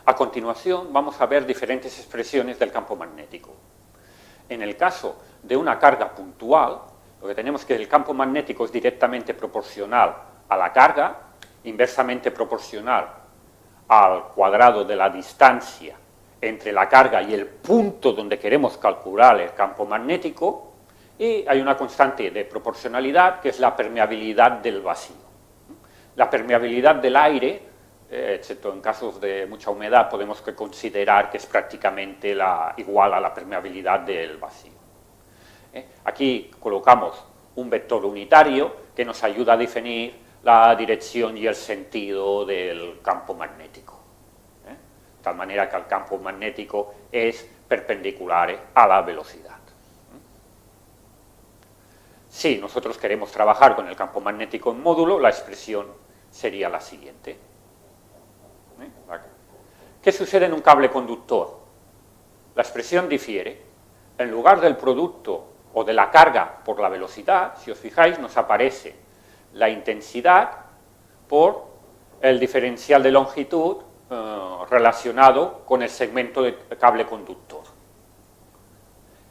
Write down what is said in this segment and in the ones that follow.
A continuación vamos a ver diferentes expresiones del campo magnético. En el caso de una carga puntual, lo que tenemos es que el campo magnético es directamente proporcional a la carga, inversamente proporcional al cuadrado de la distancia entre la carga y el punto donde queremos calcular el campo magnético, y hay una constante de proporcionalidad que es la permeabilidad del vacío. La permeabilidad del aire, excepto en casos de mucha humedad, podemos considerar que es prácticamente igual a la permeabilidad del vacío. Aquí colocamos un vector unitario que nos ayuda a definir la dirección y el sentido del campo magnético. De tal manera que el campo magnético es perpendicular a la velocidad. Si nosotros queremos trabajar con el campo magnético en módulo, la expresión sería la siguiente. ¿Qué sucede en un cable conductor? La expresión difiere. En lugar del producto o de la carga por la velocidad, si os fijáis, nos aparece la intensidad por el diferencial de longitud relacionado con el segmento de cable conductor.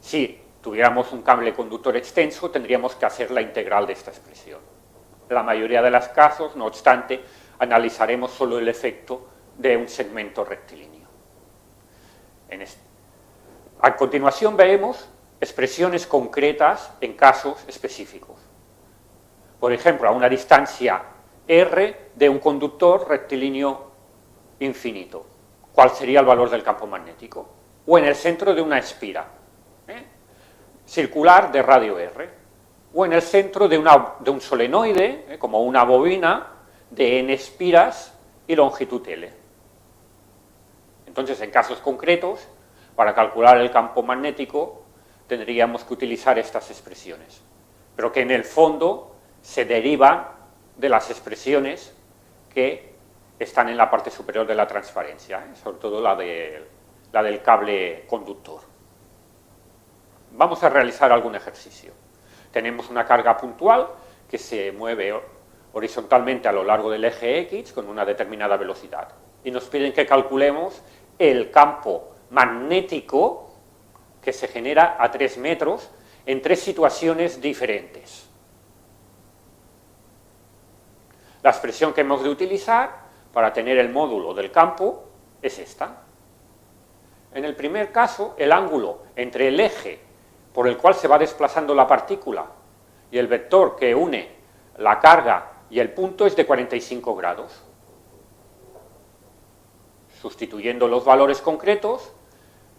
Si tuviéramos un cable conductor extenso, tendríamos que hacer la integral de esta expresión. En la mayoría de los casos, no obstante, analizaremos solo el efecto de un segmento rectilíneo. A continuación vemos expresiones concretas en casos específicos. Por ejemplo, a una distancia r de un conductor rectilíneo infinito. ¿Cuál sería el valor del campo magnético? O en el centro de una espira circular de radio r. O en el centro de un solenoide, como una bobina, de n espiras y longitud L. Entonces, en casos concretos, para calcular el campo magnético, tendríamos que utilizar estas expresiones, pero que en el fondo se derivan de las expresiones que están en la parte superior de la transparencia, sobre todo la del cable conductor. Vamos a realizar algún ejercicio. Tenemos una carga puntual que se mueve horizontalmente a lo largo del eje X con una determinada velocidad, y nos piden que calculemos el campo magnético que se genera a 3 metros en 3 situaciones diferentes. La expresión que hemos de utilizar para tener el módulo del campo es esta. En el primer caso, el ángulo entre el eje por el cual se va desplazando la partícula y el vector que une la carga y el punto es de 45 grados. Sustituyendo los valores concretos,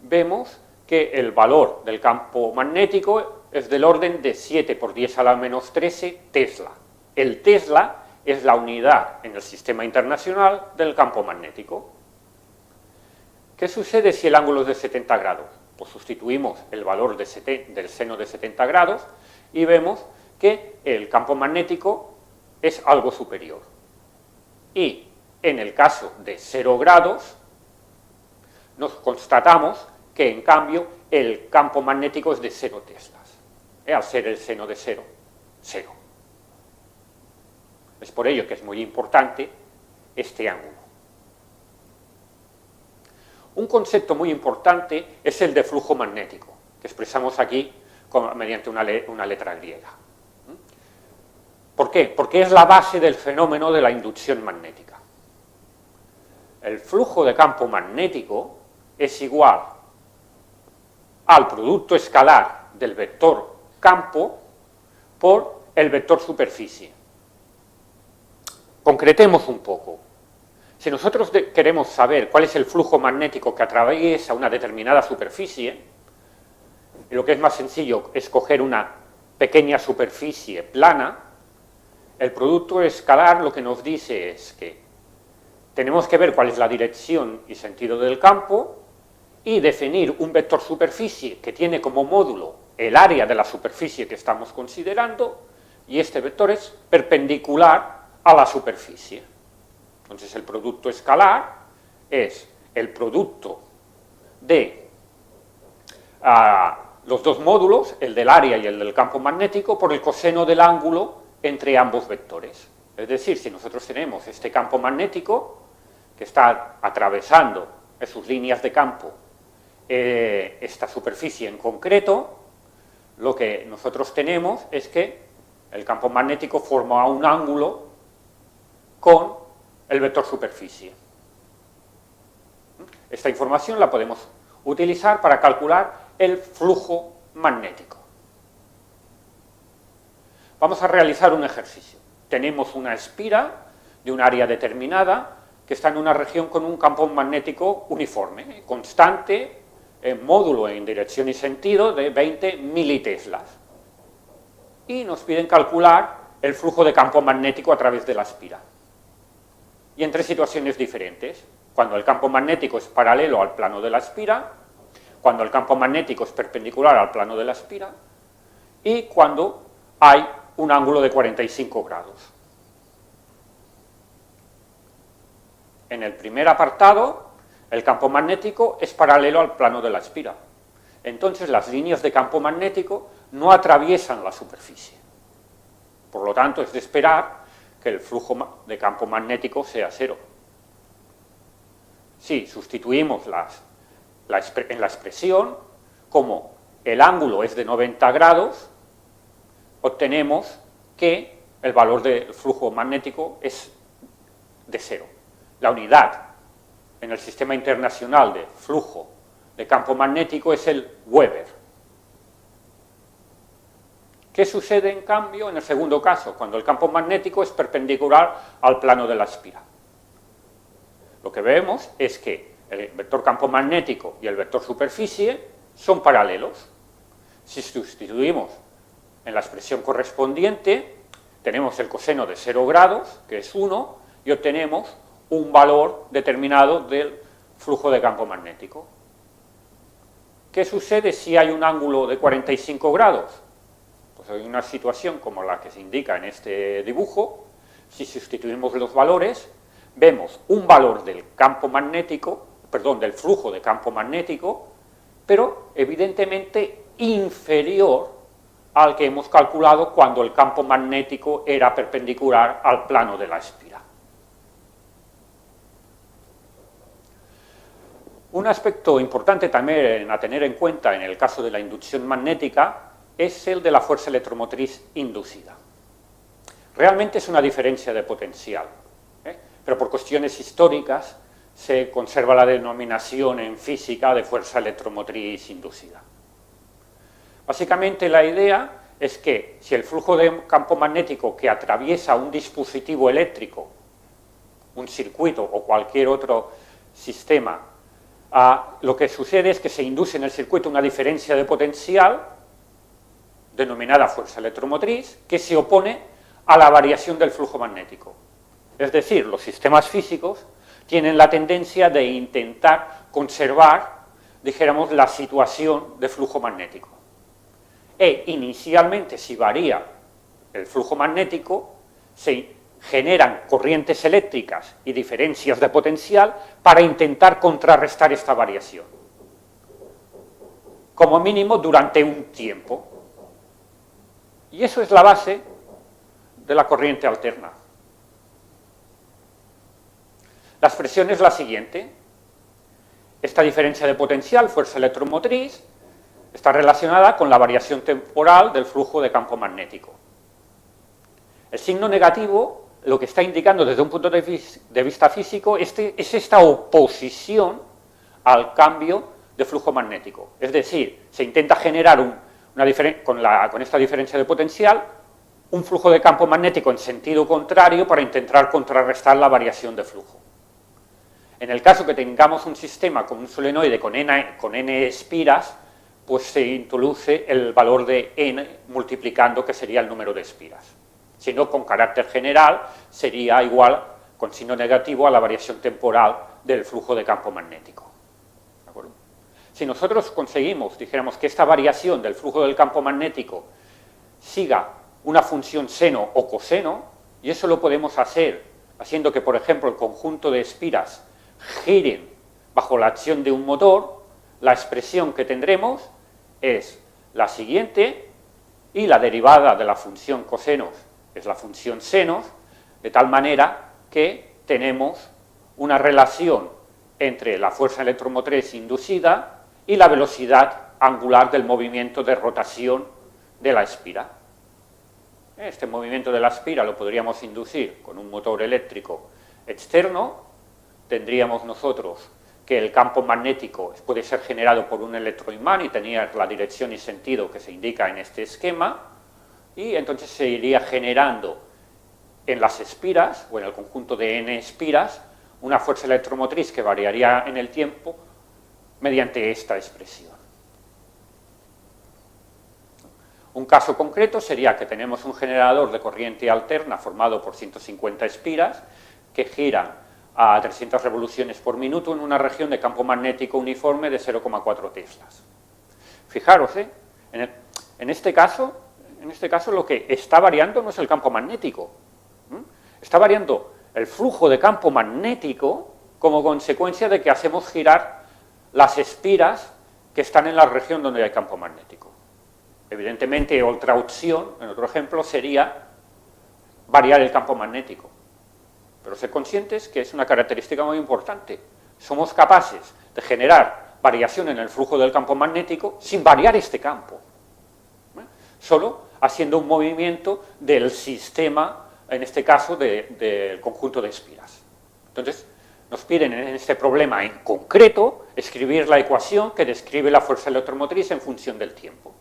vemos que el valor del campo magnético es del orden de 7 por 10 a la menos 13 Tesla. El Tesla es la unidad en el sistema internacional del campo magnético. ¿Qué sucede si el ángulo es de 70 grados? Pues sustituimos el valor del seno de 70 grados y vemos que el campo magnético es algo superior. Y en el caso de 0 grados, nos constatamos que en cambio el campo magnético es de 0 teslas, al ser el seno de 0, 0. Es por ello que es muy importante este ángulo. Un concepto muy importante es el de flujo magnético, que expresamos aquí mediante una letra griega. ¿Por qué? Porque es la base del fenómeno de la inducción magnética. El flujo de campo magnético es igual al producto escalar del vector campo por el vector superficie. Concretemos un poco. Si nosotros queremos saber cuál es el flujo magnético que atraviesa una determinada superficie, y lo que es más sencillo es coger una pequeña superficie plana, el producto escalar lo que nos dice es que tenemos que ver cuál es la dirección y sentido del campo y definir un vector superficie que tiene como módulo el área de la superficie que estamos considerando, y este vector es perpendicular a la superficie. Entonces el producto escalar es el producto de los dos módulos, el del área y el del campo magnético, por el coseno del ángulo entre ambos vectores. Es decir, si nosotros tenemos este campo magnético que está atravesando en sus líneas de campo, esta superficie en concreto, lo que nosotros tenemos es que el campo magnético forma un ángulo con el vector superficie. Esta información la podemos utilizar para calcular el flujo magnético. Vamos a realizar un ejercicio. Tenemos una espira de un área determinada que está en una región con un campo magnético uniforme, constante, en módulo en dirección y sentido de 20 militeslas. Y nos piden calcular el flujo de campo magnético a través de la espira. Y en tres situaciones diferentes: cuando el campo magnético es paralelo al plano de la espira, cuando el campo magnético es perpendicular al plano de la espira y cuando hay un ángulo de 45 grados. En el primer apartado, el campo magnético es paralelo al plano de la espira. Entonces, las líneas de campo magnético no atraviesan la superficie. Por lo tanto, es de esperar que el flujo de campo magnético sea cero. Si sustituimos en la expresión, como el ángulo es de 90 grados, obtenemos que el valor del flujo magnético es de cero. La unidad en el sistema internacional de flujo de campo magnético es el Weber. ¿Qué sucede, en cambio, en el segundo caso, cuando el campo magnético es perpendicular al plano de la espira? Lo que vemos es que el vector campo magnético y el vector superficie son paralelos. Si sustituimos en la expresión correspondiente, tenemos el coseno de 0 grados, que es 1, y obtenemos un valor determinado del flujo de campo magnético. ¿Qué sucede si hay un ángulo de 45 grados? Pues hay una situación como la que se indica en este dibujo. Si sustituimos los valores, vemos un valor del campo magnético, perdón, del flujo de campo magnético, pero evidentemente inferior al que hemos calculado cuando el campo magnético era perpendicular al plano de la espira. Un aspecto importante también a tener en cuenta en el caso de la inducción magnética es el de la fuerza electromotriz inducida. Realmente es una diferencia de potencial, pero por cuestiones históricas se conserva la denominación en física de fuerza electromotriz inducida. Básicamente la idea es que si el flujo de campo magnético que atraviesa un dispositivo eléctrico, un circuito o cualquier otro sistema, lo que sucede es que se induce en el circuito una diferencia de potencial denominada fuerza electromotriz que se opone a la variación del flujo magnético. Es decir, los sistemas físicos tienen la tendencia de intentar conservar, dijéramos, la situación de flujo magnético. Inicialmente, si varía el flujo magnético, se generan corrientes eléctricas y diferencias de potencial para intentar contrarrestar esta variación, como mínimo durante un tiempo. Y eso es la base de la corriente alterna. La expresión es la siguiente: esta diferencia de potencial, fuerza electromotriz, está relacionada con la variación temporal del flujo de campo magnético. El signo negativo lo que está indicando desde un punto de vista físico es esta oposición al cambio de flujo magnético. Es decir, se intenta generar con esta diferencia de potencial un flujo de campo magnético en sentido contrario para intentar contrarrestar la variación de flujo. En el caso que tengamos un sistema con un solenoide con n espiras, pues se introduce el valor de n multiplicando, que sería el número de espiras. Si no, con carácter general, sería igual, con signo negativo, a la variación temporal del flujo de campo magnético. ¿De acuerdo? Si nosotros conseguimos, dijéramos, que esta variación del flujo del campo magnético siga una función seno o coseno, y eso lo podemos hacer haciendo que, por ejemplo, el conjunto de espiras giren bajo la acción de un motor, la expresión que tendremos es la siguiente, y la derivada de la función cosenos es la función senos, de tal manera que tenemos una relación entre la fuerza electromotriz inducida y la velocidad angular del movimiento de rotación de la espira. Este movimiento de la espira lo podríamos inducir con un motor eléctrico externo. Tendríamos nosotros que el campo magnético puede ser generado por un electroimán y tenía la dirección y sentido que se indica en este esquema, y entonces se iría generando en las espiras, o en el conjunto de n espiras, una fuerza electromotriz que variaría en el tiempo mediante esta expresión. Un caso concreto sería que tenemos un generador de corriente alterna formado por 150 espiras que giran a 300 revoluciones por minuto en una región de campo magnético uniforme de 0,4 teslas. Fijaros, en este caso lo que está variando no es el campo magnético, está variando el flujo de campo magnético como consecuencia de que hacemos girar las espiras que están en la región donde hay campo magnético. Evidentemente, otra opción, en otro ejemplo, sería variar el campo magnético. Pero ser conscientes que es una característica muy importante. Somos capaces de generar variación en el flujo del campo magnético sin variar este campo. Solo haciendo un movimiento del sistema, en este caso, del conjunto de espiras. Entonces, nos piden en este problema en concreto escribir la ecuación que describe la fuerza electromotriz en función del tiempo.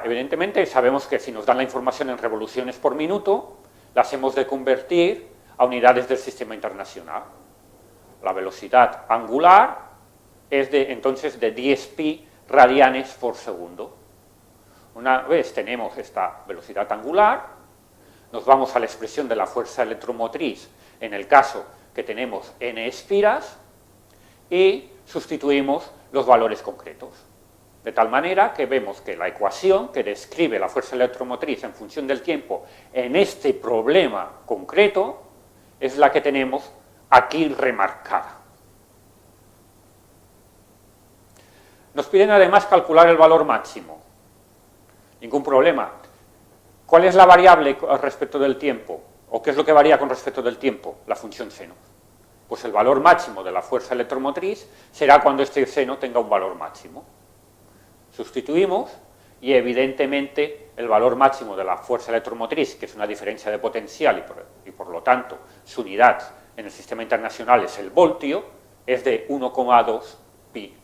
Evidentemente sabemos que si nos dan la información en revoluciones por minuto, las hemos de convertir a unidades del sistema internacional. La velocidad angular es entonces de 10 pi radianes por segundo. Una vez tenemos esta velocidad angular, nos vamos a la expresión de la fuerza electromotriz en el caso que tenemos n espiras y sustituimos los valores concretos. De tal manera que vemos que la ecuación que describe la fuerza electromotriz en función del tiempo en este problema concreto es la que tenemos aquí remarcada. Nos piden además calcular el valor máximo. Ningún problema. ¿Cuál es la variable respecto del tiempo? ¿O qué es lo que varía con respecto del tiempo? La función seno. Pues el valor máximo de la fuerza electromotriz será cuando este seno tenga un valor máximo. Sustituimos y evidentemente el valor máximo de la fuerza electromotriz, que es una diferencia de potencial y por lo tanto su unidad en el sistema internacional es el voltio, es de 1,2 pi